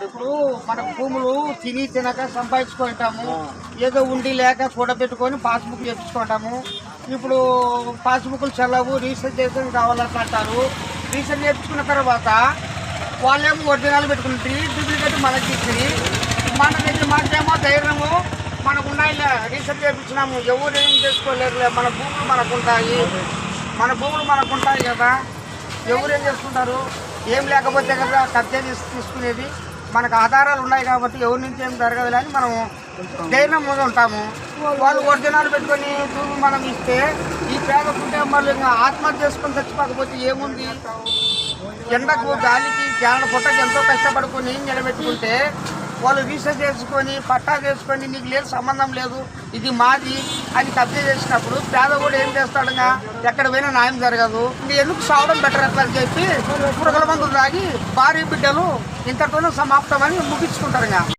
ఇప్పుడు మన భూములు తిని తినక సంపాదించుకుంటాము, ఏదో ఉండి లేక కూడబెట్టుకొని పాస్బుక్ చేపించుకుంటాము. ఇప్పుడు పాస్బుక్లు చెల్లవు, రీసెర్చ్ చేసి కావాలని అంటారు. రీసెర్చ్ చేయించుకున్న తర్వాత వాళ్ళేమో ఒరిజినల్ పెట్టుకుంటారు, డూప్లికేట్ మనకి ఇచ్చి మాకేమో ధైర్యము మనకు ఉన్నాయి. రీసెర్చ్ చేయించినాము, ఎవరు ఏం చేసుకోలేరు. మన భూములు మనకుంటాయి కదా, ఎవరు ఏం చేసుకుంటారు? ఏం లేకపోతే కదా కబ్జా తీసుకునేది. మనకు ఆధారాలు ఉన్నాయి కాబట్టి ఎవరి నుంచి ఏం జరగదు అని మనం ధైర్యంగా ఉంటాము. వాళ్ళు ఒరిజినల్ పెట్టుకొని భూమి మనం ఇస్తే ఈ పేద కుటుంబాలు ఇంకా ఆత్మహత్య చేసుకొని చచ్చిపోకపోతే ఏముంది? ఎండకు గాలికి జాన పుట్టకి ఎంతో కష్టపడుకొని నిలబెట్టుకుంటే వాళ్ళు రీసెర్చ్ చేసుకొని పట్టా చేసుకొని నీకు లేదు, సంబంధం లేదు, ఇది మాది అని కబ్జా చేసినప్పుడు పేద కూడా ఏం చేస్తాడుగా? ఎక్కడ పోయినా న్యాయం జరగదు. ఇంక ఎందుకు సావడం బెటర్ అట్లా అని చెప్పి పురుగుల మందులు తాగి భార్య బిడ్డలు ఇంతతోనే సమాప్తం అని ముగించుకుంటారు.